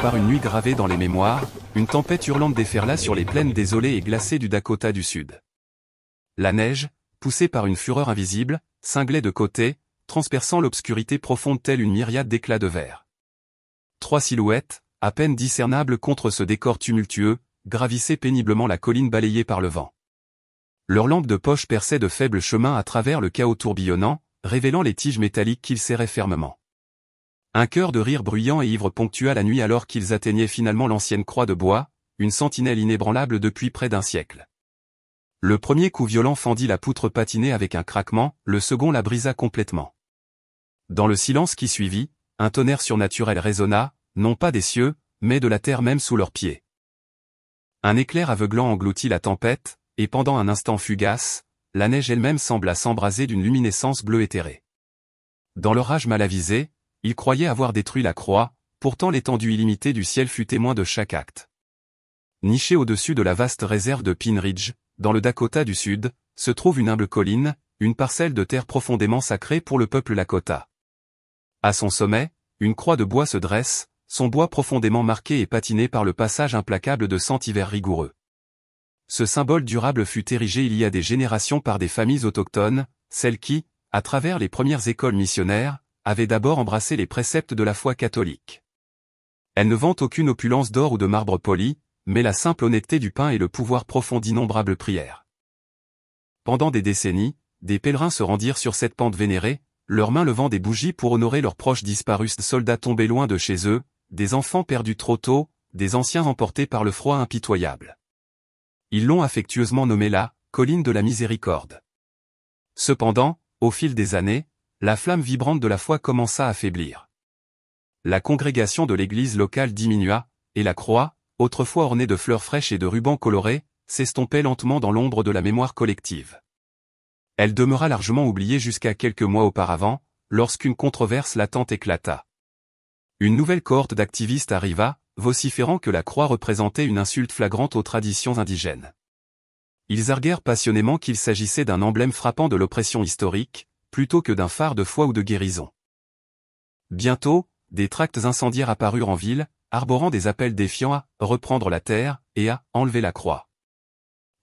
par une nuit gravée dans les mémoires, une tempête hurlante déferla sur les plaines désolées et glacées du Dakota du Sud. La neige, poussée par une fureur invisible, cinglait de côté, transperçant l'obscurité profonde telle une myriade d'éclats de verre. 3 silhouettes, à peine discernables contre ce décor tumultueux, gravissaient péniblement la colline balayée par le vent. Leurs lampes de poche perçaient de faibles chemins à travers le chaos tourbillonnant, révélant les tiges métalliques qu'ils serraient fermement. Un chœur de rire bruyant et ivre ponctua la nuit alors qu'ils atteignaient finalement l'ancienne croix de bois, une sentinelle inébranlable depuis près d'un siècle. Le premier coup violent fendit la poutre patinée avec un craquement, le second la brisa complètement. Dans le silence qui suivit, un tonnerre surnaturel résonna, non pas des cieux, mais de la terre même sous leurs pieds. Un éclair aveuglant engloutit la tempête, et pendant un instant fugace, la neige elle-même sembla s'embraser d'une luminescence bleue éthérée. Dans l'orage mal avisé, ils croyaient avoir détruit la croix, pourtant l'étendue illimitée du ciel fut témoin de chaque acte. Nichée au-dessus de la vaste réserve de Pine Ridge, dans le Dakota du Sud, se trouve une humble colline, une parcelle de terre profondément sacrée pour le peuple Lakota. À son sommet, une croix de bois se dresse, son bois profondément marqué et patiné par le passage implacable de 100 hivers rigoureux. Ce symbole durable fut érigé il y a des générations par des familles autochtones, celles qui, à travers les premières écoles missionnaires, avaient d'abord embrassé les préceptes de la foi catholique. Elle ne vante aucune opulence d'or ou de marbre poli, mais la simple honnêteté du pain et le pouvoir profond d'innombrables prières. Pendant des décennies, des pèlerins se rendirent sur cette pente vénérée, leurs mains levant des bougies pour honorer leurs proches disparus, soldats tombés loin de chez eux, des enfants perdus trop tôt, des anciens emportés par le froid impitoyable. Ils l'ont affectueusement nommée la colline de la miséricorde. Cependant, au fil des années, la flamme vibrante de la foi commença à faiblir. La congrégation de l'église locale diminua, et la croix, autrefois ornée de fleurs fraîches et de rubans colorés, s'estompait lentement dans l'ombre de la mémoire collective. Elle demeura largement oubliée jusqu'à quelques mois auparavant, lorsqu'une controverse latente éclata. Une nouvelle cohorte d'activistes arriva, vociférant que la croix représentait une insulte flagrante aux traditions indigènes. Ils arguèrent passionnément qu'il s'agissait d'un emblème frappant de l'oppression historique, plutôt que d'un phare de foi ou de guérison. Bientôt, des tracts incendiaires apparurent en ville, arborant des appels défiants à « reprendre la terre » et à « enlever la croix ».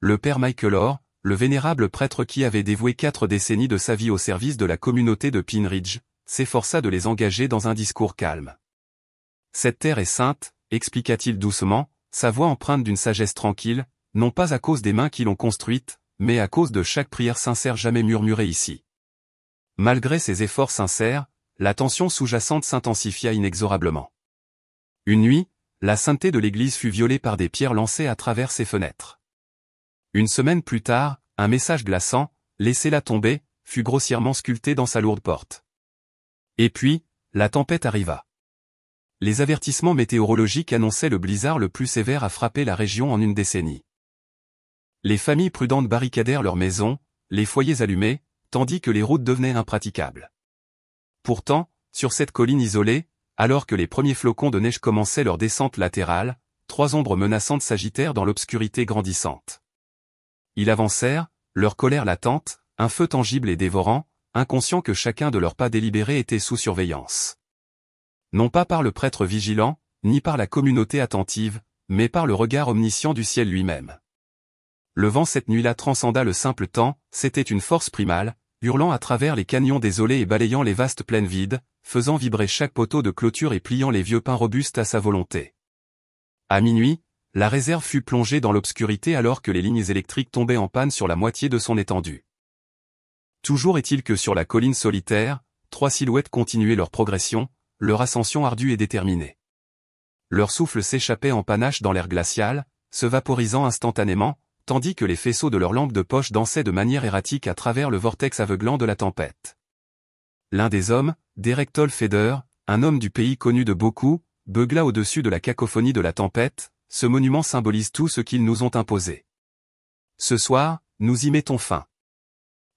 Le père Michael Orr, le vénérable prêtre qui avait dévoué 4 décennies de sa vie au service de la communauté de Pine Ridge, s'efforça de les engager dans un discours calme. « Cette terre est sainte », expliqua-t-il doucement, sa voix empreinte d'une sagesse tranquille, non pas à cause des mains qui l'ont construite, mais à cause de chaque prière sincère jamais murmurée ici. Malgré ces efforts sincères, la tension sous-jacente s'intensifia inexorablement. Une nuit, la sainteté de l'église fut violée par des pierres lancées à travers ses fenêtres. Une semaine plus tard, un message glaçant, « Laissez-la tomber », fut grossièrement sculpté dans sa lourde porte. Et puis, la tempête arriva. Les avertissements météorologiques annonçaient le blizzard le plus sévère à frapper la région en une décennie. Les familles prudentes barricadèrent leurs maisons, les foyers allumés, tandis que les routes devenaient impraticables. Pourtant, sur cette colline isolée, alors que les premiers flocons de neige commençaient leur descente latérale, 3 ombres menaçantes s'agitèrent dans l'obscurité grandissante. Ils avancèrent, leur colère latente, un feu tangible et dévorant, inconscients que chacun de leurs pas délibérés était sous surveillance. Non pas par le prêtre vigilant, ni par la communauté attentive, mais par le regard omniscient du ciel lui-même. Le vent cette nuit-là transcenda le simple temps, c'était une force primale, hurlant à travers les canyons désolés et balayant les vastes plaines vides, faisant vibrer chaque poteau de clôture et pliant les vieux pins robustes à sa volonté. À minuit, la réserve fut plongée dans l'obscurité alors que les lignes électriques tombaient en panne sur la moitié de son étendue. Toujours est-il que sur la colline solitaire, 3 silhouettes continuaient leur progression, leur ascension ardue et déterminée. Leur souffle s'échappait en panache dans l'air glacial, se vaporisant instantanément, tandis que les faisceaux de leurs lampes de poche dansaient de manière erratique à travers le vortex aveuglant de la tempête. L'un des hommes, Derek Tolfeder, un homme du pays connu de beaucoup, beugla au-dessus de la cacophonie de la tempête, « Ce monument symbolise tout ce qu'ils nous ont imposé. Ce soir, nous y mettons fin. »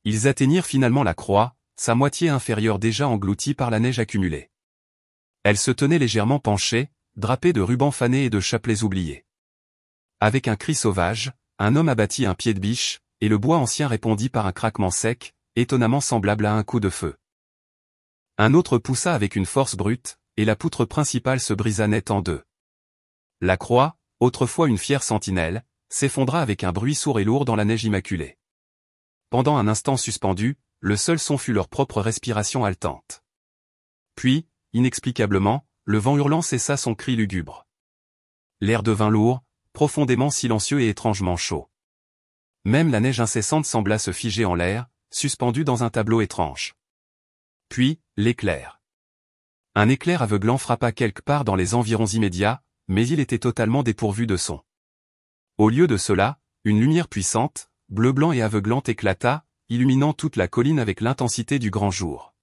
Ils atteignirent finalement la croix, sa moitié inférieure déjà engloutie par la neige accumulée. Elle se tenait légèrement penchée, drapée de rubans fanés et de chapelets oubliés. Avec un cri sauvage, un homme abattit un pied de biche, et le bois ancien répondit par un craquement sec, étonnamment semblable à un coup de feu. Un autre poussa avec une force brute, et la poutre principale se brisa net en deux. La croix, autrefois une fière sentinelle, s'effondra avec un bruit sourd et lourd dans la neige immaculée. Pendant un instant suspendu, le seul son fut leur propre respiration haletante. Puis, inexplicablement, le vent hurlant cessa son cri lugubre. L'air devint lourd, profondément silencieux et étrangement chaud. Même la neige incessante sembla se figer en l'air, suspendue dans un tableau étrange. Puis, l'éclair. Un éclair aveuglant frappa quelque part dans les environs immédiats, mais il était totalement dépourvu de son. Au lieu de cela, une lumière puissante, bleu-blanc et aveuglante éclata, illuminant toute la colline avec l'intensité du grand jour.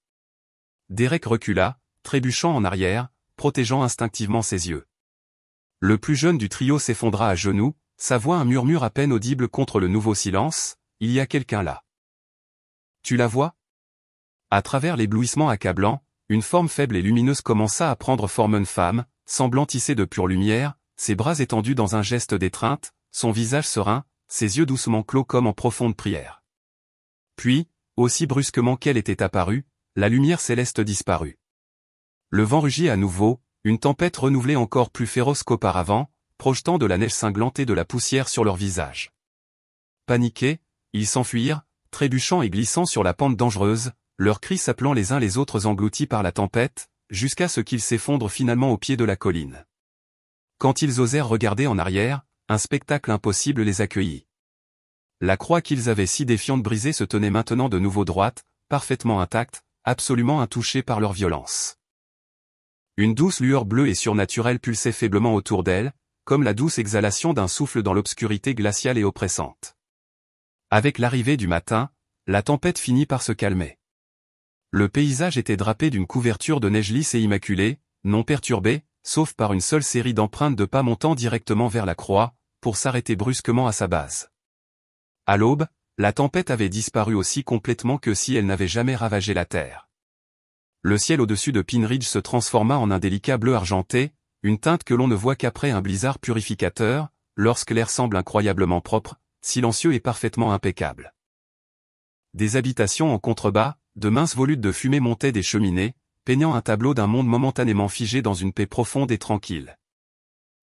Derek recula, trébuchant en arrière, protégeant instinctivement ses yeux. Le plus jeune du trio s'effondra à genoux, sa voix un murmure à peine audible contre le nouveau silence, « Il y a quelqu'un là. » « Tu la vois ?» À travers l'éblouissement accablant, une forme faible et lumineuse commença à prendre forme une femme, semblant tissée de pure lumière, ses bras étendus dans un geste d'étreinte, son visage serein, ses yeux doucement clos comme en profonde prière. Puis, aussi brusquement qu'elle était apparue, la lumière céleste disparut. Le vent rugit à nouveau, une tempête renouvelée encore plus féroce qu'auparavant, projetant de la neige cinglante et de la poussière sur leurs visages. Paniqués, ils s'enfuirent, trébuchant et glissant sur la pente dangereuse, leurs cris s'appelant les uns les autres engloutis par la tempête, jusqu'à ce qu'ils s'effondrent finalement au pied de la colline. Quand ils osèrent regarder en arrière, un spectacle impossible les accueillit. La croix qu'ils avaient si défiante brisée se tenait maintenant de nouveau droite, parfaitement intacte, absolument intouchée par leur violence. Une douce lueur bleue et surnaturelle pulsait faiblement autour d'elle, comme la douce exhalation d'un souffle dans l'obscurité glaciale et oppressante. Avec l'arrivée du matin, la tempête finit par se calmer. Le paysage était drapé d'une couverture de neige lisse et immaculée, non perturbée, sauf par une seule série d'empreintes de pas montant directement vers la croix, pour s'arrêter brusquement à sa base. À l'aube, la tempête avait disparu aussi complètement que si elle n'avait jamais ravagé la terre. Le ciel au-dessus de Pine Ridge se transforma en un délicat bleu argenté, une teinte que l'on ne voit qu'après un blizzard purificateur, lorsque l'air semble incroyablement propre, silencieux et parfaitement impeccable. Des habitations en contrebas, de minces volutes de fumée montaient des cheminées, peignant un tableau d'un monde momentanément figé dans une paix profonde et tranquille.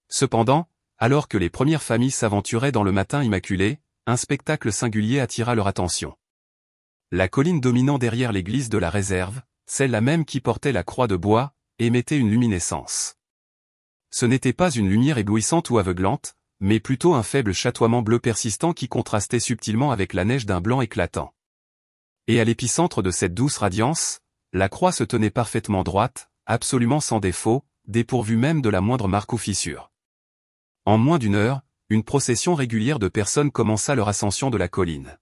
Cependant, alors que les premières familles s'aventuraient dans le matin immaculé, un spectacle singulier attira leur attention. La colline dominant derrière l'église de la réserve, celle-là même qui portait la croix de bois, émettait une luminescence. Ce n'était pas une lumière éblouissante ou aveuglante, mais plutôt un faible chatoiement bleu persistant qui contrastait subtilement avec la neige d'un blanc éclatant. Et à l'épicentre de cette douce radiance, la croix se tenait parfaitement droite, absolument sans défaut, dépourvue même de la moindre marque ou fissure. En moins d'une heure, une procession régulière de personnes commença leur ascension de la colline.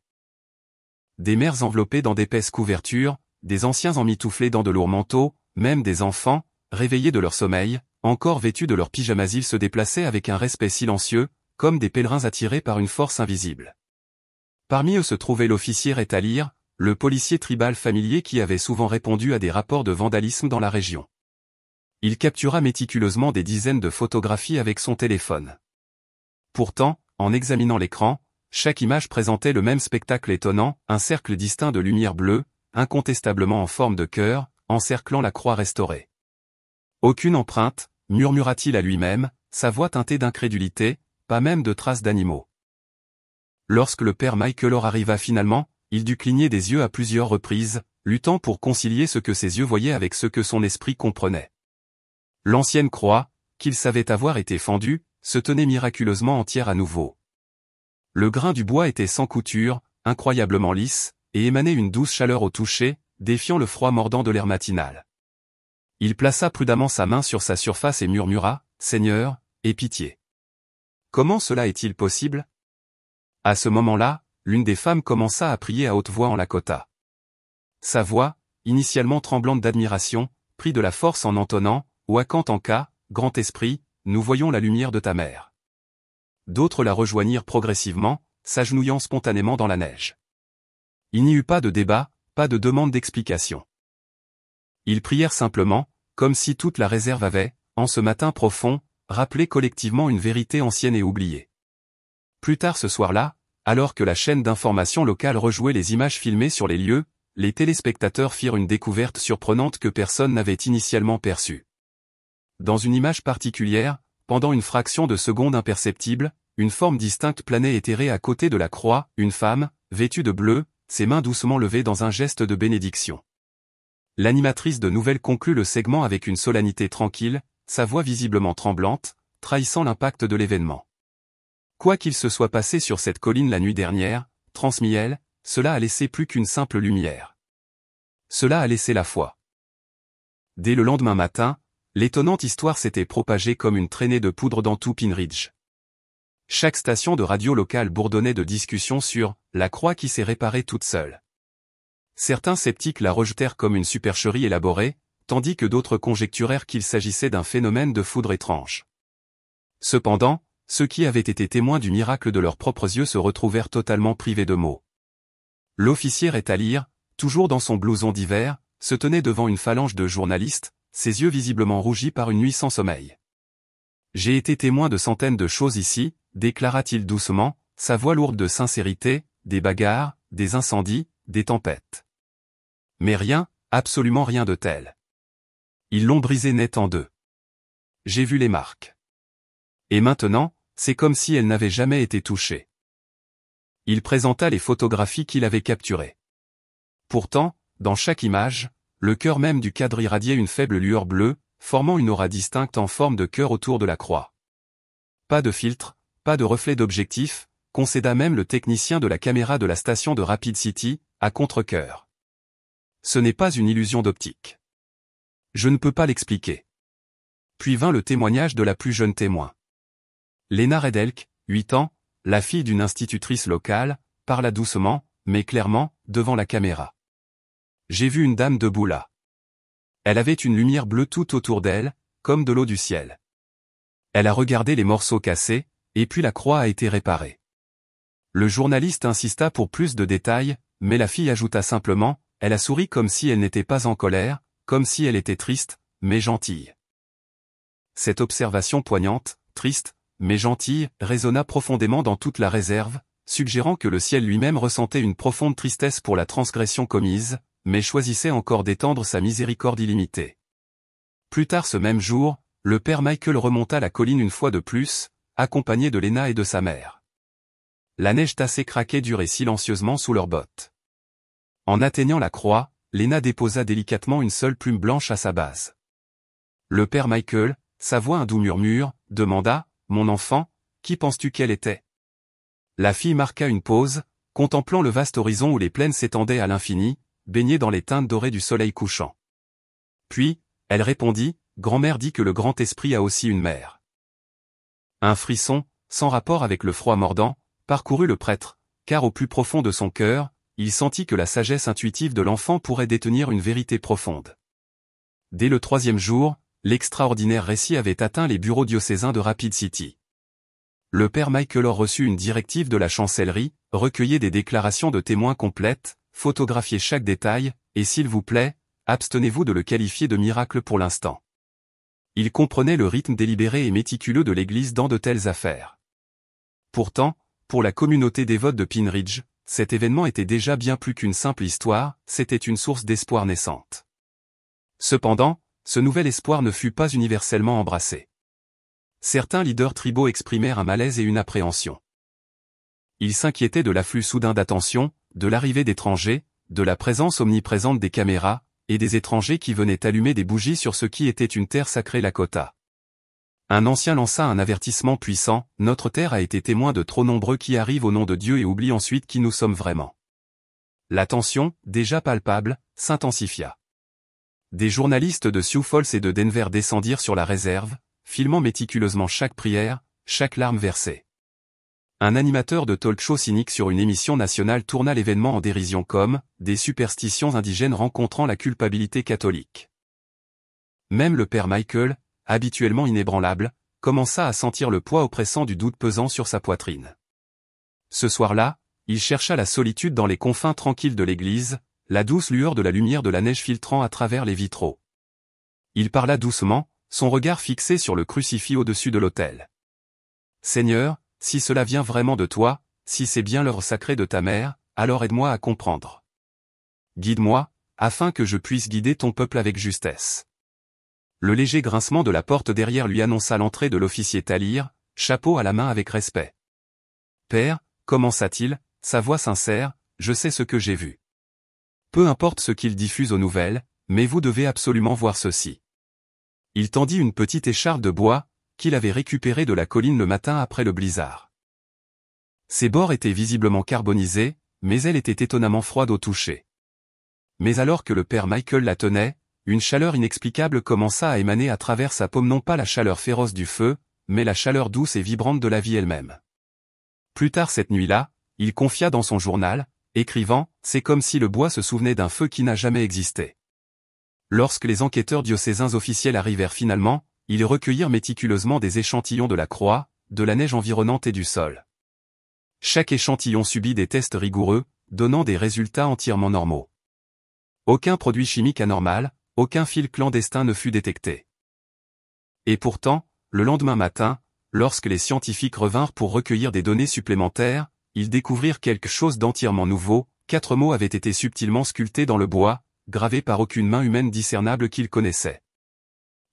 Des mères enveloppées dans d'épaisses couvertures, des anciens emmitouflés dans de lourds manteaux, même des enfants, réveillés de leur sommeil, encore vêtus de leurs pyjamas, ils se déplaçaient avec un respect silencieux, comme des pèlerins attirés par une force invisible. Parmi eux se trouvait l'officier Rétalir, le policier tribal familier qui avait souvent répondu à des rapports de vandalisme dans la région. Il captura méticuleusement des dizaines de photographies avec son téléphone. Pourtant, en examinant l'écran, chaque image présentait le même spectacle étonnant, un cercle distinct de lumière bleue, incontestablement en forme de cœur, encerclant la croix restaurée. Aucune empreinte, murmura-t-il à lui-même, sa voix teintée d'incrédulité, pas même de traces d'animaux. Lorsque le père Michaelor arriva finalement, il dut cligner des yeux à plusieurs reprises, luttant pour concilier ce que ses yeux voyaient avec ce que son esprit comprenait. L'ancienne croix, qu'il savait avoir été fendue, se tenait miraculeusement entière à nouveau. Le grain du bois était sans couture, incroyablement lisse, et émanait une douce chaleur au toucher, défiant le froid mordant de l'air matinal. Il plaça prudemment sa main sur sa surface et murmura, « Seigneur, aie pitié. » Comment cela est-il possible? À ce moment-là, l'une des femmes commença à prier à haute voix en Lakota. Sa voix, initialement tremblante d'admiration, prit de la force en entonnant, « Wakantanka, grand esprit, nous voyons la lumière de ta mère. » D'autres la rejoignirent progressivement, s'agenouillant spontanément dans la neige. Il n'y eut pas de débat, pas de demande d'explication. Ils prièrent simplement, comme si toute la réserve avait, en ce matin profond, rappelé collectivement une vérité ancienne et oubliée. Plus tard ce soir-là, alors que la chaîne d'information locale rejouait les images filmées sur les lieux, les téléspectateurs firent une découverte surprenante que personne n'avait initialement perçue. Dans une image particulière, pendant une fraction de seconde imperceptible, une forme distincte planait éthérée à côté de la croix, une femme, vêtue de bleu, ses mains doucement levées dans un geste de bénédiction. L'animatrice de nouvelles conclut le segment avec une solennité tranquille, sa voix visiblement tremblante, trahissant l'impact de l'événement. Quoi qu'il se soit passé sur cette colline la nuit dernière, transmit-elle, cela a laissé plus qu'une simple lumière. Cela a laissé la foi. Dès le lendemain matin, l'étonnante histoire s'était propagée comme une traînée de poudre dans tout Pine Ridge. Chaque station de radio locale bourdonnait de discussions sur « la croix qui s'est réparée toute seule ». Certains sceptiques la rejetèrent comme une supercherie élaborée, tandis que d'autres conjecturèrent qu'il s'agissait d'un phénomène de foudre étrange. Cependant, ceux qui avaient été témoins du miracle de leurs propres yeux se retrouvèrent totalement privés de mots. L'officier Rétalir, toujours dans son blouson d'hiver, se tenait devant une phalange de journalistes, ses yeux visiblement rougis par une nuit sans sommeil. « J'ai été témoin de centaines de choses ici », déclara-t-il doucement, sa voix lourde de sincérité, des bagarres, des incendies, des tempêtes. Mais rien, absolument rien de tel. Ils l'ont brisé net en deux. J'ai vu les marques. Et maintenant, c'est comme si elles n'avaient jamais été touchées. Il présenta les photographies qu'il avait capturées. Pourtant, dans chaque image, le cœur même du cadre irradiait une faible lueur bleue, formant une aura distincte en forme de cœur autour de la croix. Pas de filtre, pas de reflet d'objectif, concéda même le technicien de la caméra de la station de Rapid City, à contre-cœur. Ce n'est pas une illusion d'optique. Je ne peux pas l'expliquer. Puis vint le témoignage de la plus jeune témoin. Lena Redelk, 8 ans, la fille d'une institutrice locale, parla doucement, mais clairement, devant la caméra. J'ai vu une dame debout là. Elle avait une lumière bleue tout autour d'elle, comme de l'eau du ciel. Elle a regardé les morceaux cassés, et puis la croix a été réparée. Le journaliste insista pour plus de détails, mais la fille ajouta simplement, elle a souri comme si elle n'était pas en colère, comme si elle était triste, mais gentille. Cette observation poignante, triste, mais gentille, résonna profondément dans toute la réserve, suggérant que le ciel lui-même ressentait une profonde tristesse pour la transgression commise, mais choisissait encore d'étendre sa miséricorde illimitée. Plus tard ce même jour, le père Michael remonta la colline une fois de plus, accompagné de Lena et de sa mère. La neige tassée craquait dur et silencieusement sous leurs bottes. En atteignant la croix, Lena déposa délicatement une seule plume blanche à sa base. Le père Michael, sa voix un doux murmure, demanda, « Mon enfant, qui penses-tu qu'elle était ?» La fille marqua une pause, contemplant le vaste horizon où les plaines s'étendaient à l'infini, baignées dans les teintes dorées du soleil couchant. Puis, elle répondit, « Grand-mère dit que le grand esprit a aussi une mère. » Un frisson, sans rapport avec le froid mordant, parcourut le prêtre, car au plus profond de son cœur, il sentit que la sagesse intuitive de l'enfant pourrait détenir une vérité profonde. Dès le 3e jour, l'extraordinaire récit avait atteint les bureaux diocésains de Rapid City. Le père Michael reçut une directive de la chancellerie, recueillez des déclarations de témoins complètes, photographiez chaque détail, et s'il vous plaît, abstenez-vous de le qualifier de miracle pour l'instant. Il comprenait le rythme délibéré et méticuleux de l'Église dans de telles affaires. Pourtant, pour la communauté dévote de Pine Ridge, cet événement était déjà bien plus qu'une simple histoire, c'était une source d'espoir naissante. Cependant, ce nouvel espoir ne fut pas universellement embrassé. Certains leaders tribaux exprimèrent un malaise et une appréhension. Ils s'inquiétaient de l'afflux soudain d'attention, de l'arrivée d'étrangers, de la présence omniprésente des caméras, et des étrangers qui venaient allumer des bougies sur ce qui était une terre sacrée Lakota. Un ancien lança un avertissement puissant, « Notre terre a été témoin de trop nombreux qui arrivent au nom de Dieu et oublient ensuite qui nous sommes vraiment. » La tension, déjà palpable, s'intensifia. Des journalistes de Sioux Falls et de Denver descendirent sur la réserve, filmant méticuleusement chaque prière, chaque larme versée. Un animateur de talk-show cynique sur une émission nationale tourna l'événement en dérision comme « des superstitions indigènes rencontrant la culpabilité catholique ». Même le père Michael, habituellement inébranlable, commença à sentir le poids oppressant du doute pesant sur sa poitrine. Ce soir-là, il chercha la solitude dans les confins tranquilles de l'église, la douce lueur de la lumière de la neige filtrant à travers les vitraux. Il parla doucement, son regard fixé sur le crucifix au-dessus de l'autel. « Seigneur, si cela vient vraiment de toi, si c'est bien l'œuvre sacrée de ta mère, alors aide-moi à comprendre. Guide-moi, afin que je puisse guider ton peuple avec justesse. » Le léger grincement de la porte derrière lui annonça l'entrée de l'officier Talir, chapeau à la main avec respect. « Père, commença-t-il, sa voix sincère, je sais ce que j'ai vu. Peu importe ce qu'il diffuse aux nouvelles, mais vous devez absolument voir ceci. » Il tendit une petite écharpe de bois, qu'il avait récupérée de la colline le matin après le blizzard. Ses bords étaient visiblement carbonisés, mais elle était étonnamment froide au toucher. Mais alors que le père Michael la tenait, une chaleur inexplicable commença à émaner à travers sa paume, non pas la chaleur féroce du feu, mais la chaleur douce et vibrante de la vie elle-même. Plus tard cette nuit-là, il confia dans son journal, écrivant « C'est comme si le bois se souvenait d'un feu qui n'a jamais existé. » Lorsque les enquêteurs diocésains officiels arrivèrent finalement, ils recueillirent méticuleusement des échantillons de la croix, de la neige environnante et du sol. Chaque échantillon subit des tests rigoureux, donnant des résultats entièrement normaux. Aucun produit chimique anormal, aucun fil clandestin ne fut détecté. Et pourtant, le lendemain matin, lorsque les scientifiques revinrent pour recueillir des données supplémentaires, ils découvrirent quelque chose d'entièrement nouveau. 4 mots avaient été subtilement sculptés dans le bois, gravés par aucune main humaine discernable qu'ils connaissaient.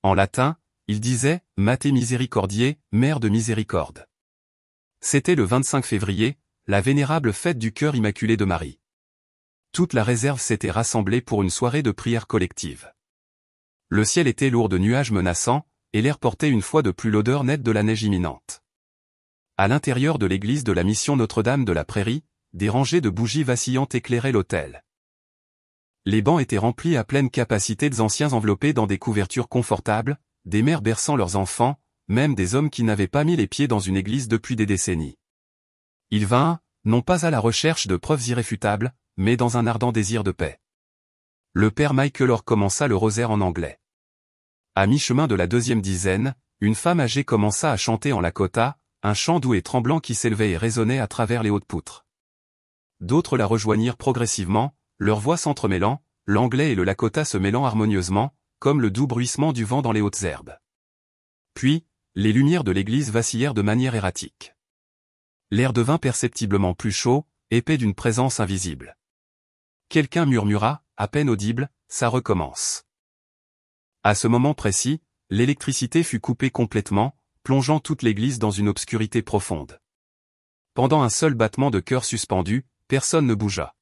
En latin, ils disaient « Mater Misericordiae, Mère de miséricorde ». C'était le 25 février, la vénérable fête du cœur immaculé de Marie. Toute la réserve s'était rassemblée pour une soirée de prière collective. Le ciel était lourd de nuages menaçants, et l'air portait une fois de plus l'odeur nette de la neige imminente. À l'intérieur de l'église de la mission Notre-Dame de la Prairie, des rangées de bougies vacillantes éclairaient l'autel. Les bancs étaient remplis à pleine capacité d'anciens enveloppés dans des couvertures confortables, des mères berçant leurs enfants, même des hommes qui n'avaient pas mis les pieds dans une église depuis des décennies. Ils vinrent, non pas à la recherche de preuves irréfutables, mais dans un ardent désir de paix. Le père Michael leur commença le rosaire en anglais. À mi-chemin de la deuxième dizaine, une femme âgée commença à chanter en lakota, un chant doux et tremblant qui s'élevait et résonnait à travers les hautes poutres. D'autres la rejoignirent progressivement, leurs voix s'entremêlant, l'anglais et le lakota se mêlant harmonieusement, comme le doux bruissement du vent dans les hautes herbes. Puis, les lumières de l'église vacillèrent de manière erratique. L'air devint perceptiblement plus chaud, épais d'une présence invisible. Quelqu'un murmura, à peine audible, « Ça recommence ». À ce moment précis, l'électricité fut coupée complètement, plongeant toute l'église dans une obscurité profonde. Pendant un seul battement de cœur suspendu, personne ne bougea.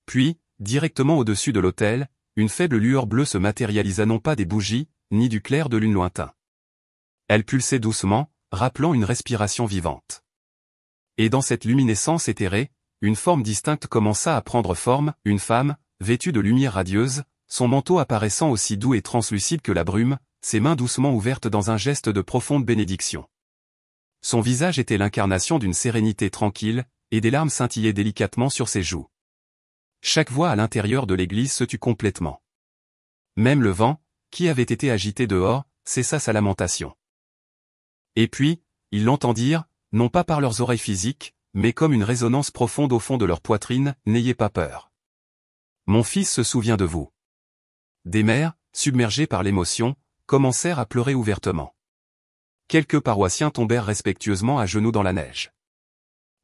Puis, directement au-dessus de l'autel, une faible lueur bleue se matérialisa, non pas des bougies, ni du clair de lune lointain. Elle pulsait doucement, rappelant une respiration vivante. Et dans cette luminescence éthérée, une forme distincte commença à prendre forme, une femme, vêtue de lumière radieuse, son manteau apparaissant aussi doux et translucide que la brume, ses mains doucement ouvertes dans un geste de profonde bénédiction. Son visage était l'incarnation d'une sérénité tranquille, et des larmes scintillaient délicatement sur ses joues. Chaque voix à l'intérieur de l'église se tut complètement. Même le vent, qui avait été agité dehors, cessa sa lamentation. Et puis, ils l'entendirent, non pas par leurs oreilles physiques, mais comme une résonance profonde au fond de leur poitrine, « N'ayez pas peur. Mon fils se souvient de vous. » Des mères, submergées par l'émotion, commencèrent à pleurer ouvertement. Quelques paroissiens tombèrent respectueusement à genoux dans la neige.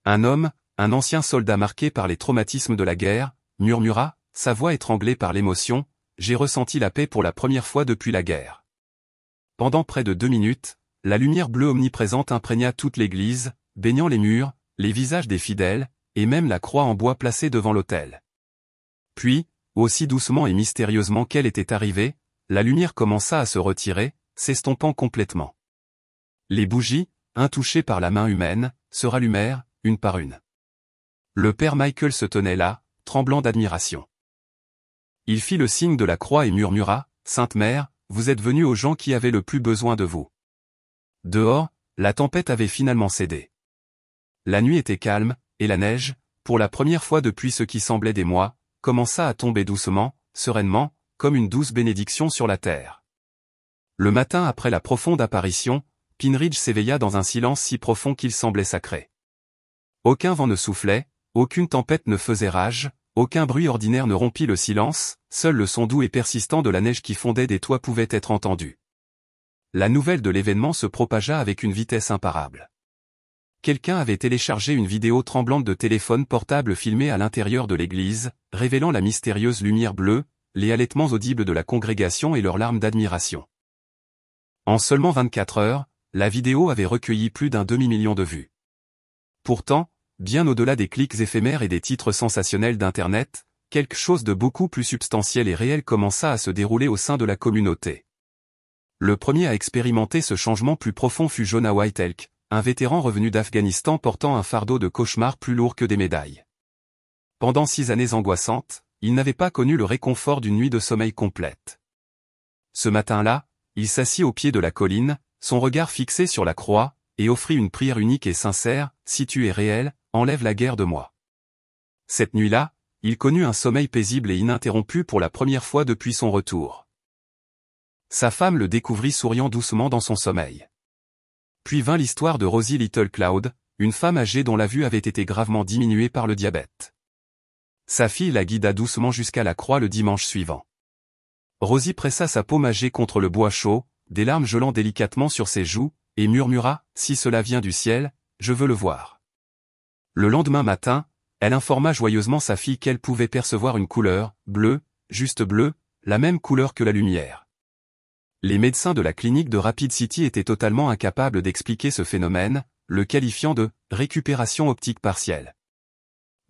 Un homme, un ancien soldat marqué par les traumatismes de la guerre, murmura, sa voix étranglée par l'émotion, « J'ai ressenti la paix pour la première fois depuis la guerre. » Pendant près de 2 minutes, la lumière bleue omniprésente imprégna toute l'église, baignant les murs, les visages des fidèles, et même la croix en bois placée devant l'autel. Puis, aussi doucement et mystérieusement qu'elle était arrivée, la lumière commença à se retirer, s'estompant complètement. Les bougies, intouchées par la main humaine, se rallumèrent, une par une. Le père Michael se tenait là, tremblant d'admiration. Il fit le signe de la croix et murmura, « Sainte Mère, vous êtes venue aux gens qui avaient le plus besoin de vous. » Dehors, la tempête avait finalement cédé. La nuit était calme, et la neige, pour la première fois depuis ce qui semblait des mois, commença à tomber doucement, sereinement, comme une douce bénédiction sur la terre. Le matin après la profonde apparition, Pine s'éveilla dans un silence si profond qu'il semblait sacré. Aucun vent ne soufflait, aucune tempête ne faisait rage, aucun bruit ordinaire ne rompit le silence, seul le son doux et persistant de la neige qui fondait des toits pouvait être entendu. La nouvelle de l'événement se propagea avec une vitesse imparable. Quelqu'un avait téléchargé une vidéo tremblante de téléphone portable filmée à l'intérieur de l'église, révélant la mystérieuse lumière bleue, les halètements audibles de la congrégation et leurs larmes d'admiration. En seulement 24 heures, la vidéo avait recueilli plus d'un demi-million de vues. Pourtant, bien au-delà des clics éphémères et des titres sensationnels d'Internet, quelque chose de beaucoup plus substantiel et réel commença à se dérouler au sein de la communauté. Le premier à expérimenter ce changement plus profond fut Jonah Whitelk, un vétéran revenu d'Afghanistan portant un fardeau de cauchemar plus lourd que des médailles. Pendant 6 années angoissantes, il n'avait pas connu le réconfort d'une nuit de sommeil complète. Ce matin-là, il s'assit au pied de la colline, son regard fixé sur la croix, et offrit une prière unique et sincère, « Si tu es réel, enlève la guerre de moi. » Cette nuit-là, il connut un sommeil paisible et ininterrompu pour la première fois depuis son retour. Sa femme le découvrit souriant doucement dans son sommeil. Puis vint l'histoire de Rosie Little Cloud, une femme âgée dont la vue avait été gravement diminuée par le diabète. Sa fille la guida doucement jusqu'à la croix le dimanche suivant. Rosie pressa sa paume âgée contre le bois chaud, des larmes gelant délicatement sur ses joues, et murmura, « Si cela vient du ciel, je veux le voir. » Le lendemain matin, elle informa joyeusement sa fille qu'elle pouvait percevoir une couleur, bleue, juste bleue, la même couleur que la lumière. Les médecins de la clinique de Rapid City étaient totalement incapables d'expliquer ce phénomène, le qualifiant de « récupération optique partielle ».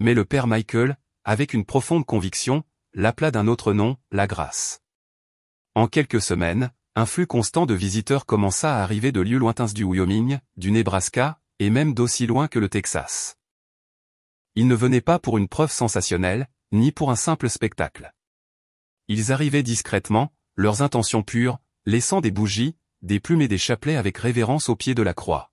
Mais le père Michael, avec une profonde conviction, l'appela d'un autre nom, la grâce. En quelques semaines, un flux constant de visiteurs commença à arriver de lieux lointains du Wyoming, du Nebraska, et même d'aussi loin que le Texas. Ils ne venaient pas pour une preuve sensationnelle, ni pour un simple spectacle. Ils arrivaient discrètement, leurs intentions pures, laissant des bougies, des plumes et des chapelets avec révérence au pied de la croix.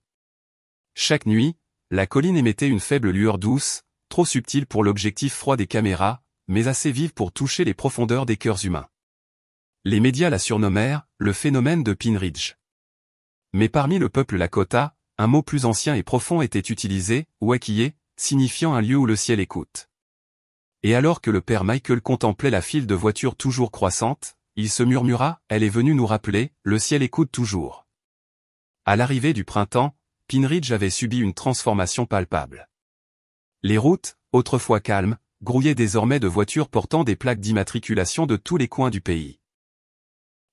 Chaque nuit, la colline émettait une faible lueur douce, trop subtile pour l'objectif froid des caméras, mais assez vive pour toucher les profondeurs des cœurs humains. Les médias la surnommèrent « le phénomène de Pine Ridge ». Mais parmi le peuple Lakota, un mot plus ancien et profond était utilisé, Wakiye, signifiant un lieu où le ciel écoute. Et alors que le père Michael contemplait la file de voitures toujours croissante, il se murmura, « Elle est venue nous rappeler, le ciel écoute toujours. » À l'arrivée du printemps, Pine Ridge avait subi une transformation palpable. Les routes, autrefois calmes, grouillaient désormais de voitures portant des plaques d'immatriculation de tous les coins du pays.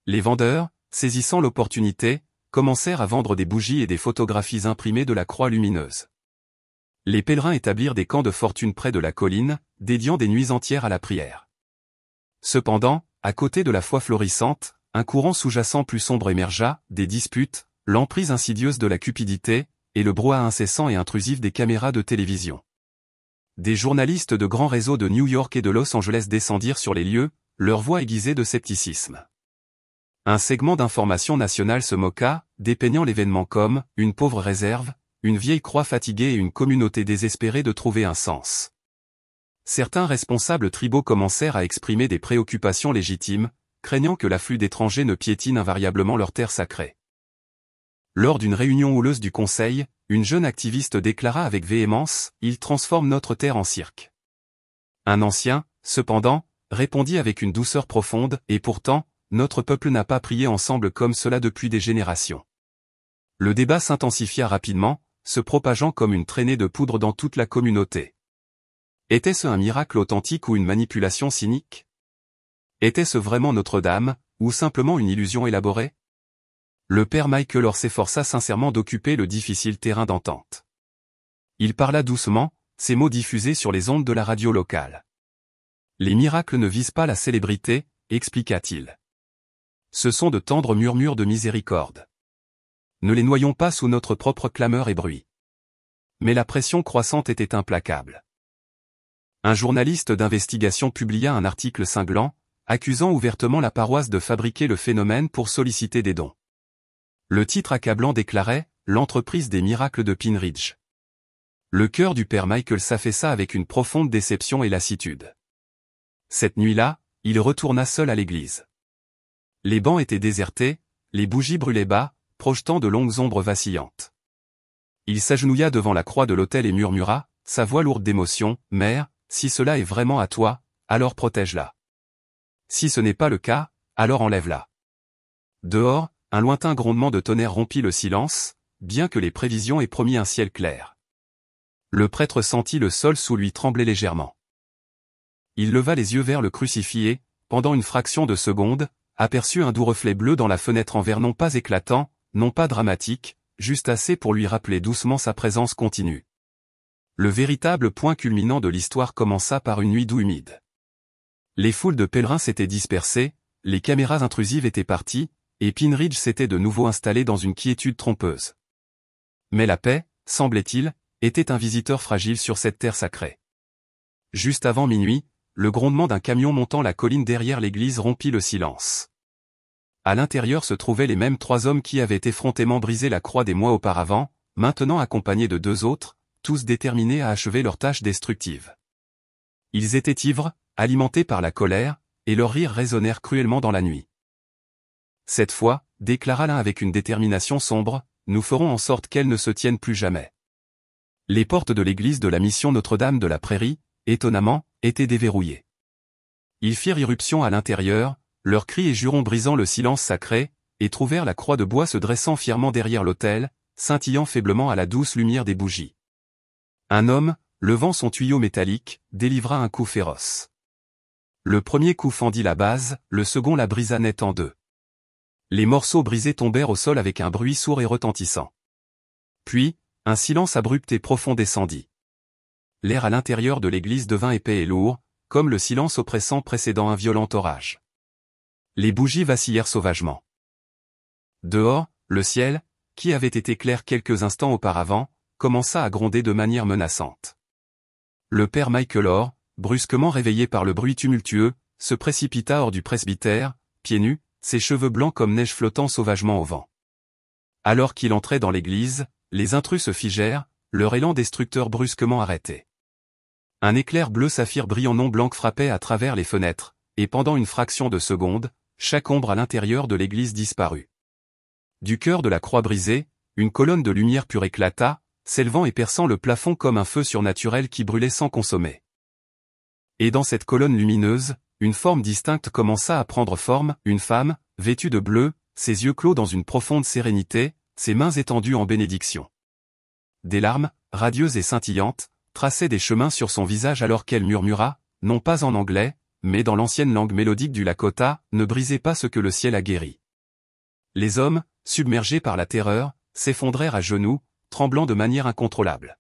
Les vendeurs, saisissant l'opportunité, commencèrent à vendre des bougies et des photographies imprimées de la croix lumineuse. Les pèlerins établirent des camps de fortune près de la colline, dédiant des nuits entières à la prière. Cependant, à côté de la foi florissante, un courant sous-jacent plus sombre émergea, des disputes, l'emprise insidieuse de la cupidité, et le brouhaha incessant et intrusif des caméras de télévision. Des journalistes de grands réseaux de New York et de Los Angeles descendirent sur les lieux, leur voix aiguisée de scepticisme. Un segment d'information nationale se moqua, dépeignant l'événement comme « une pauvre réserve », une vieille croix fatiguée et une communauté désespérée de trouver un sens. Certains responsables tribaux commencèrent à exprimer des préoccupations légitimes, craignant que l'afflux d'étrangers ne piétine invariablement leur terre sacrée. Lors d'une réunion houleuse du conseil, une jeune activiste déclara avec véhémence « Ils transforment notre terre en cirque ». Un ancien, cependant, répondit avec une douceur profonde « Et pourtant, notre peuple n'a pas prié ensemble comme cela depuis des générations ». Le débat s'intensifia rapidement, se propageant comme une traînée de poudre dans toute la communauté. Était-ce un miracle authentique ou une manipulation cynique? Était-ce vraiment Notre-Dame, ou simplement une illusion élaborée? Le père Michael Orr s'efforça sincèrement d'occuper le difficile terrain d'entente. Il parla doucement, ses mots diffusés sur les ondes de la radio locale. Les miracles ne visent pas la célébrité, expliqua-t-il. Ce sont de tendres murmures de miséricorde. Ne les noyons pas sous notre propre clameur et bruit. Mais la pression croissante était implacable. Un journaliste d'investigation publia un article cinglant, accusant ouvertement la paroisse de fabriquer le phénomène pour solliciter des dons. Le titre accablant déclarait « L'entreprise des miracles de Pine Ridge ». Le cœur du père Michael s'affaissa avec une profonde déception et lassitude. Cette nuit-là, il retourna seul à l'église. Les bancs étaient désertés, les bougies brûlaient bas, projetant de longues ombres vacillantes. Il s'agenouilla devant la croix de l'autel et murmura, sa voix lourde d'émotion, « Mère, si cela est vraiment à toi, alors protège-la. Si ce n'est pas le cas, alors enlève-la. » Dehors, un lointain grondement de tonnerre rompit le silence, bien que les prévisions aient promis un ciel clair. Le prêtre sentit le sol sous lui trembler légèrement. Il leva les yeux vers le crucifix et, pendant une fraction de seconde, aperçut un doux reflet bleu dans la fenêtre en verre, non pas éclatant, non pas dramatique, juste assez pour lui rappeler doucement sa présence continue. Le véritable point culminant de l'histoire commença par une nuit d'eau humide. Les foules de pèlerins s'étaient dispersées, les caméras intrusives étaient parties, et Pine Ridge s'était de nouveau installé dans une quiétude trompeuse. Mais la paix, semblait-il, était un visiteur fragile sur cette terre sacrée. Juste avant minuit, le grondement d'un camion montant la colline derrière l'église rompit le silence. À l'intérieur se trouvaient les mêmes 3 hommes qui avaient effrontément brisé la croix des mois auparavant, maintenant accompagnés de 2 autres, tous déterminés à achever leur tâche destructive. Ils étaient ivres, alimentés par la colère, et leurs rires résonnèrent cruellement dans la nuit. Cette fois, déclara l'un avec une détermination sombre, nous ferons en sorte qu'elle ne se tienne plus jamais. Les portes de l'église de la mission Notre-Dame de la Prairie, étonnamment, étaient déverrouillées. Ils firent irruption à l'intérieur, leurs cris et jurons brisant le silence sacré, et trouvèrent la croix de bois se dressant fièrement derrière l'autel, scintillant faiblement à la douce lumière des bougies. Un homme, levant son tuyau métallique, délivra un coup féroce. Le premier coup fendit la base, le second la brisa net en 2. Les morceaux brisés tombèrent au sol avec un bruit sourd et retentissant. Puis, un silence abrupt et profond descendit. L'air à l'intérieur de l'église devint épais et lourd, comme le silence oppressant précédant un violent orage. Les bougies vacillèrent sauvagement. Dehors, le ciel, qui avait été clair quelques instants auparavant, commença à gronder de manière menaçante. Le père Michael Orr, brusquement réveillé par le bruit tumultueux, se précipita hors du presbytère, pieds nus, ses cheveux blancs comme neige flottant sauvagement au vent. Alors qu'il entrait dans l'église, les intrus se figèrent, leur élan destructeur brusquement arrêté. Un éclair bleu saphir brillant non blanc frappait à travers les fenêtres, et pendant une fraction de seconde, chaque ombre à l'intérieur de l'église disparut. Du cœur de la croix brisée, une colonne de lumière pure éclata, s'élevant et perçant le plafond comme un feu surnaturel qui brûlait sans consommer. Et dans cette colonne lumineuse, une forme distincte commença à prendre forme, une femme, vêtue de bleu, ses yeux clos dans une profonde sérénité, ses mains étendues en bénédiction. Des larmes, radieuses et scintillantes, traçaient des chemins sur son visage alors qu'elle murmura, non pas en anglais, mais dans l'ancienne langue mélodique du Lakota, ne brisez pas ce que le ciel a guéri. Les hommes, submergés par la terreur, s'effondrèrent à genoux, tremblant de manière incontrôlable.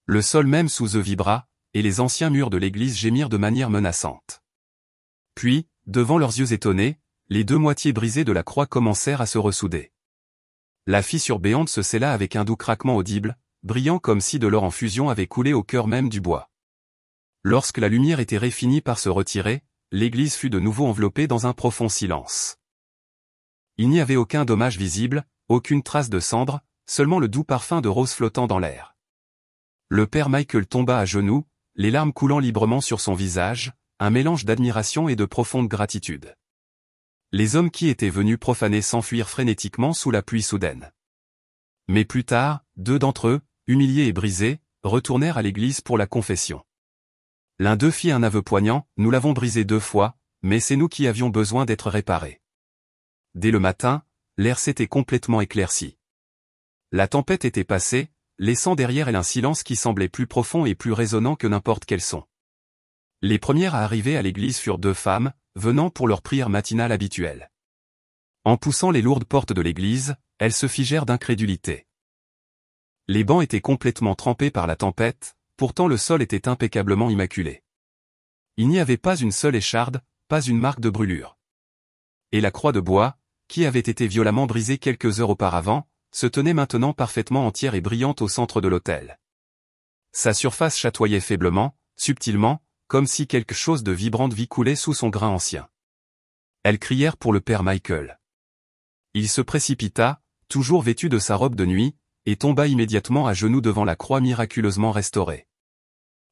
Le sol même sous eux vibra, et les anciens murs de l'église gémirent de manière menaçante. Puis, devant leurs yeux étonnés, les 2 moitiés brisées de la croix commencèrent à se ressouder. La fissure béante se scella avec un doux craquement audible, brillant comme si de l'or en fusion avait coulé au cœur même du bois. Lorsque la lumière éthérée finit par se retirer, l'église fut de nouveau enveloppée dans un profond silence. Il n'y avait aucun dommage visible, aucune trace de cendre, seulement le doux parfum de rose flottant dans l'air. Le père Michael tomba à genoux, les larmes coulant librement sur son visage, un mélange d'admiration et de profonde gratitude. Les hommes qui étaient venus profaner s'enfuirent frénétiquement sous la pluie soudaine. Mais plus tard, 2 d'entre eux, humiliés et brisés, retournèrent à l'église pour la confession. L'un d'eux fit un aveu poignant, nous l'avons brisé 2 fois, mais c'est nous qui avions besoin d'être réparés. Dès le matin, l'air s'était complètement éclairci. La tempête était passée, laissant derrière elle un silence qui semblait plus profond et plus résonnant que n'importe quel son. Les premières à arriver à l'église furent 2 femmes, venant pour leur prière matinale habituelle. En poussant les lourdes portes de l'église, elles se figèrent d'incrédulité. Les bancs étaient complètement trempés par la tempête, pourtant le sol était impeccablement immaculé. Il n'y avait pas une seule écharde, pas une marque de brûlure. Et la croix de bois, qui avait été violemment brisée quelques heures auparavant, se tenait maintenant parfaitement entière et brillante au centre de l'autel. Sa surface chatoyait faiblement, subtilement, comme si quelque chose de vibrant de vie coulait sous son grain ancien. Elles crièrent pour le père Michael. Il se précipita, toujours vêtu de sa robe de nuit, et tomba immédiatement à genoux devant la croix miraculeusement restaurée.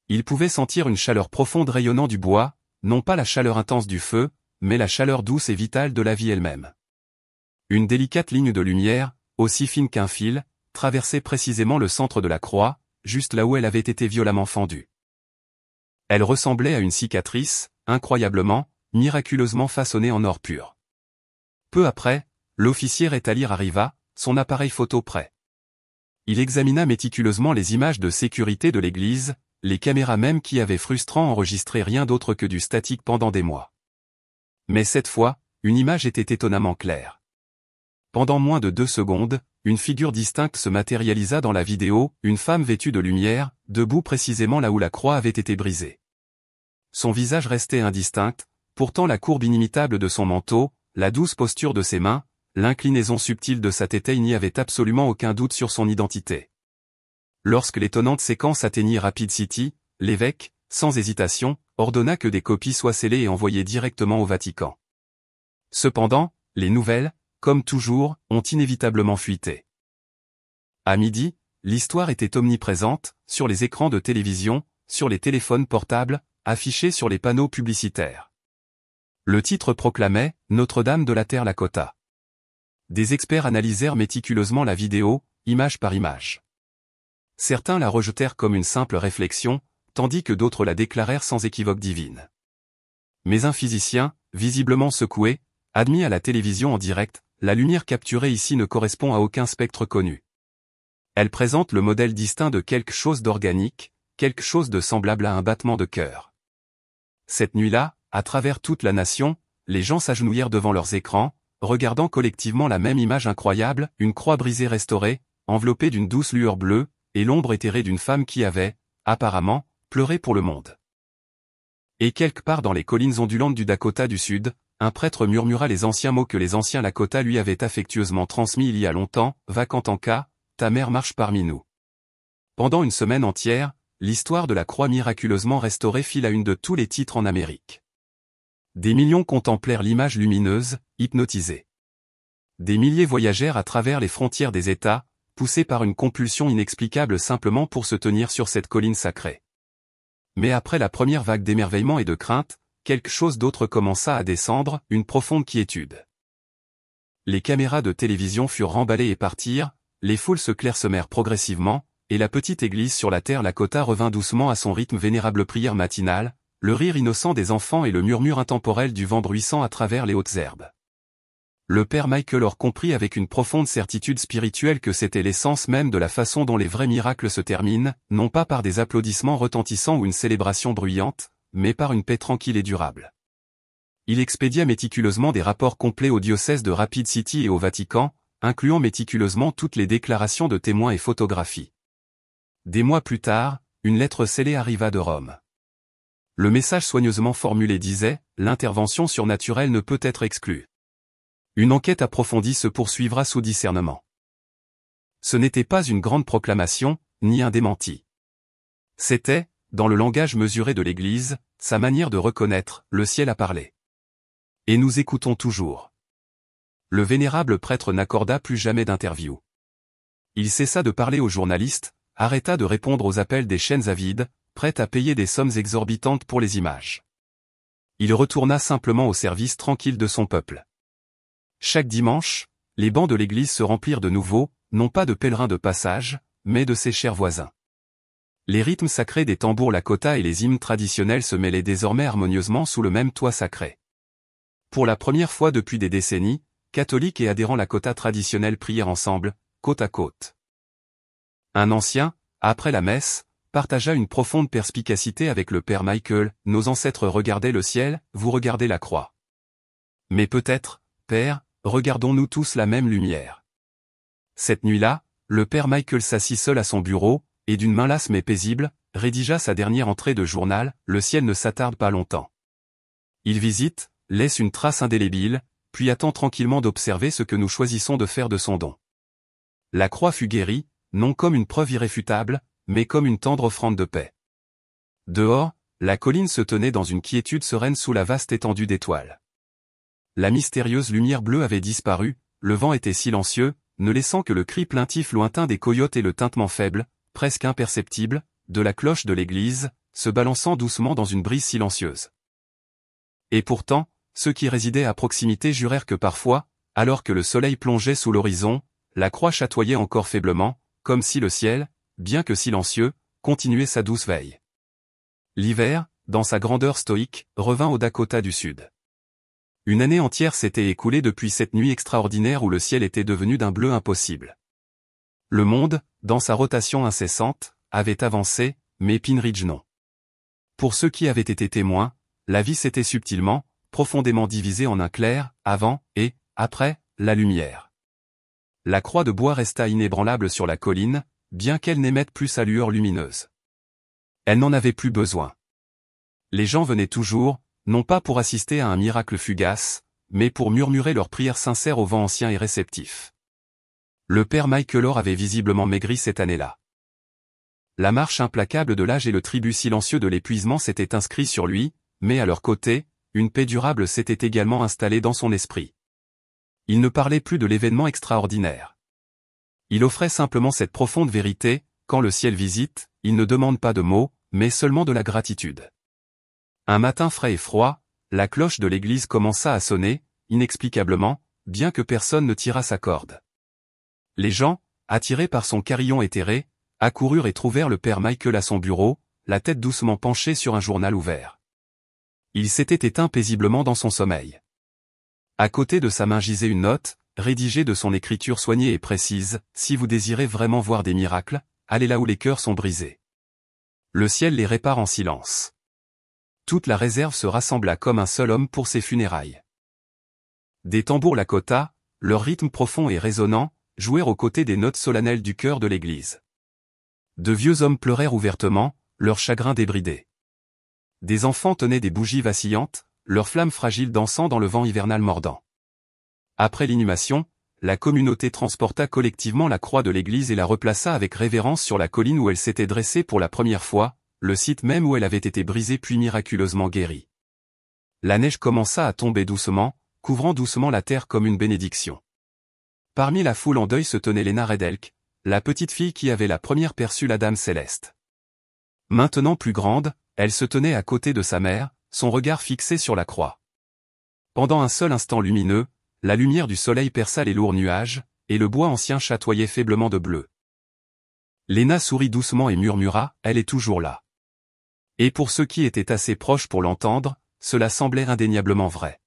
Il pouvait sentir une chaleur profonde rayonnant du bois, non pas la chaleur intense du feu, mais la chaleur douce et vitale de la vie elle-même. Une délicate ligne de lumière, aussi fine qu'un fil, traversait précisément le centre de la croix, juste là où elle avait été violemment fendue. Elle ressemblait à une cicatrice, incroyablement, miraculeusement façonnée en or pur. Peu après, l'officier Rétalir arriva, son appareil photo prêt. Il examina méticuleusement les images de sécurité de l'église, les caméras même qui avaient frustrant enregistré rien d'autre que du statique pendant des mois. Mais cette fois, une image était étonnamment claire. Pendant moins de 2 secondes, une figure distincte se matérialisa dans la vidéo, une femme vêtue de lumière, debout précisément là où la croix avait été brisée. Son visage restait indistinct, pourtant la courbe inimitable de son manteau, la douce posture de ses mains, l'inclinaison subtile de sa tête, il n'y avait absolument aucun doute sur son identité. Lorsque l'étonnante séquence atteignit Rapid City, l'évêque, sans hésitation, ordonna que des copies soient scellées et envoyées directement au Vatican. Cependant, les nouvelles, comme toujours, ont inévitablement fuité. À midi, l'histoire était omniprésente, sur les écrans de télévision, sur les téléphones portables, affichée sur les panneaux publicitaires. Le titre proclamait « Notre-Dame de la Terre Lakota ». Des experts analysèrent méticuleusement la vidéo, image par image. Certains la rejetèrent comme une simple réflexion, tandis que d'autres la déclarèrent sans équivoque divine. Mais un physicien, visiblement secoué, admit à la télévision en direct, la lumière capturée ici ne correspond à aucun spectre connu. Elle présente le modèle distinct de quelque chose d'organique, quelque chose de semblable à un battement de cœur. Cette nuit-là, à travers toute la nation, les gens s'agenouillèrent devant leurs écrans, regardant collectivement la même image incroyable, une croix brisée restaurée, enveloppée d'une douce lueur bleue, et l'ombre éthérée d'une femme qui avait, apparemment, pleuré pour le monde. Et quelque part dans les collines ondulantes du Dakota du Sud, un prêtre murmura les anciens mots que les anciens Lakota lui avaient affectueusement transmis il y a longtemps, « Vakantanka, ta mère marche parmi nous ». Pendant une semaine entière, l'histoire de la croix miraculeusement restaurée fit la une de tous les titres en Amérique. Des millions contemplèrent l'image lumineuse, hypnotisés. Des milliers voyagèrent à travers les frontières des États, poussés par une compulsion inexplicable simplement pour se tenir sur cette colline sacrée. Mais après la première vague d'émerveillement et de crainte, quelque chose d'autre commença à descendre, une profonde quiétude. Les caméras de télévision furent remballées et partirent, les foules se clairsemèrent progressivement, et la petite église sur la terre Lakota revint doucement à son rythme vénérable prière matinale, le rire innocent des enfants et le murmure intemporel du vent bruissant à travers les hautes herbes. Le père Michael Orr comprit avec une profonde certitude spirituelle que c'était l'essence même de la façon dont les vrais miracles se terminent, non pas par des applaudissements retentissants ou une célébration bruyante, mais par une paix tranquille et durable. Il expédia méticuleusement des rapports complets au diocèse de Rapid City et au Vatican, incluant méticuleusement toutes les déclarations de témoins et photographies. Des mois plus tard, une lettre scellée arriva de Rome. Le message soigneusement formulé disait « L'intervention surnaturelle ne peut être exclue. Une enquête approfondie se poursuivra sous discernement. » Ce n'était pas une grande proclamation, ni un démenti. C'était, dans le langage mesuré de l'Église, sa manière de reconnaître « le ciel a parlé ». Et nous écoutons toujours. Le vénérable prêtre n'accorda plus jamais d'interview. Il cessa de parler aux journalistes, arrêta de répondre aux appels des chaînes avides, prêtes à payer des sommes exorbitantes pour les images. Il retourna simplement au service tranquille de son peuple. Chaque dimanche, les bancs de l'église se remplirent de nouveau, non pas de pèlerins de passage, mais de ses chers voisins. Les rythmes sacrés des tambours Lakota et les hymnes traditionnels se mêlaient désormais harmonieusement sous le même toit sacré. Pour la première fois depuis des décennies, catholiques et adhérents Lakota traditionnels prièrent ensemble, côte à côte. Un ancien, après la messe, partagea une profonde perspicacité avec le père Michael, « Nos ancêtres regardaient le ciel, vous regardez la croix. Mais peut-être, père, regardons-nous tous la même lumière. » Cette nuit-là, le père Michael s'assit seul à son bureau, et d'une main lasse mais paisible, rédigea sa dernière entrée de journal, « Le ciel ne s'attarde pas longtemps. Il visite, laisse une trace indélébile, puis attend tranquillement d'observer ce que nous choisissons de faire de son don. » La croix fut guérie, non comme une preuve irréfutable, mais comme une tendre offrande de paix. Dehors, la colline se tenait dans une quiétude sereine sous la vaste étendue d'étoiles. La mystérieuse lumière bleue avait disparu, le vent était silencieux, ne laissant que le cri plaintif lointain des coyotes et le tintement faible, presque imperceptible, de la cloche de l'église, se balançant doucement dans une brise silencieuse. Et pourtant, ceux qui résidaient à proximité jurèrent que parfois, alors que le soleil plongeait sous l'horizon, la croix chatoyait encore faiblement, comme si le ciel, bien que silencieux, continuait sa douce veille. L'hiver, dans sa grandeur stoïque, revint au Dakota du Sud. Une année entière s'était écoulée depuis cette nuit extraordinaire où le ciel était devenu d'un bleu impossible. Le monde, dans sa rotation incessante, avait avancé, mais Pine Ridge non. Pour ceux qui avaient été témoins, la vie s'était subtilement, profondément divisé en un clair, avant, et, après, la lumière. La croix de bois resta inébranlable sur la colline, bien qu'elle n'émette plus sa lueur lumineuse. Elle n'en avait plus besoin. Les gens venaient toujours, non pas pour assister à un miracle fugace, mais pour murmurer leurs prières sincères au vent ancien et réceptif. Le père Michaelor avait visiblement maigri cette année-là. La marche implacable de l'âge et le tribut silencieux de l'épuisement s'étaient inscrits sur lui, mais à leur côté, une paix durable s'était également installée dans son esprit. Il ne parlait plus de l'événement extraordinaire. Il offrait simplement cette profonde vérité: quand le ciel visite, il ne demande pas de mots, mais seulement de la gratitude. Un matin frais et froid, la cloche de l'église commença à sonner, inexplicablement, bien que personne ne tirât sa corde. Les gens, attirés par son carillon éthéré, accoururent et trouvèrent le père Michael à son bureau, la tête doucement penchée sur un journal ouvert. Il s'était éteint paisiblement dans son sommeil. À côté de sa main gisait une note, rédigée de son écriture soignée et précise: si vous désirez vraiment voir des miracles, allez là où les cœurs sont brisés. Le ciel les répare en silence. Toute la réserve se rassembla comme un seul homme pour ses funérailles. Des tambours Lakota, leur rythme profond et résonnant, jouèrent aux côtés des notes solennelles du chœur de l'église. De vieux hommes pleurèrent ouvertement, leur chagrin débridé. Des enfants tenaient des bougies vacillantes, leurs flammes fragiles dansant dans le vent hivernal mordant. Après l'inhumation, la communauté transporta collectivement la croix de l'église et la replaça avec révérence sur la colline où elle s'était dressée pour la première fois, le site même où elle avait été brisée puis miraculeusement guérie. La neige commença à tomber doucement, couvrant doucement la terre comme une bénédiction. Parmi la foule en deuil se tenait Lena Redelk, la petite fille qui avait la première perçu la Dame Céleste. Maintenant plus grande, elle se tenait à côté de sa mère, son regard fixé sur la croix. Pendant un seul instant lumineux, la lumière du soleil perça les lourds nuages, et le bois ancien chatoyait faiblement de bleu. Lena sourit doucement et murmura: elle est toujours là. Et pour ceux qui étaient assez proches pour l'entendre, cela semblait indéniablement vrai.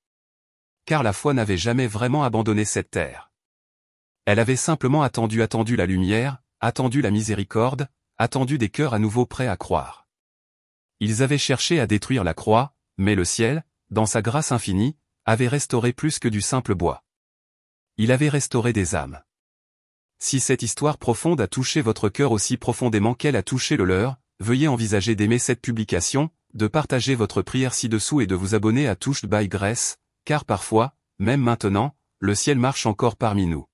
Car la foi n'avait jamais vraiment abandonné cette terre. Elle avait simplement attendu la lumière, attendu la miséricorde, attendu des cœurs à nouveau prêts à croire. Ils avaient cherché à détruire la croix, mais le ciel, dans sa grâce infinie, avait restauré plus que du simple bois. Il avait restauré des âmes. Si cette histoire profonde a touché votre cœur aussi profondément qu'elle a touché le leur, veuillez envisager d'aimer cette publication, de partager votre prière ci-dessous et de vous abonner à Touched by Grace, car parfois, même maintenant, le ciel marche encore parmi nous.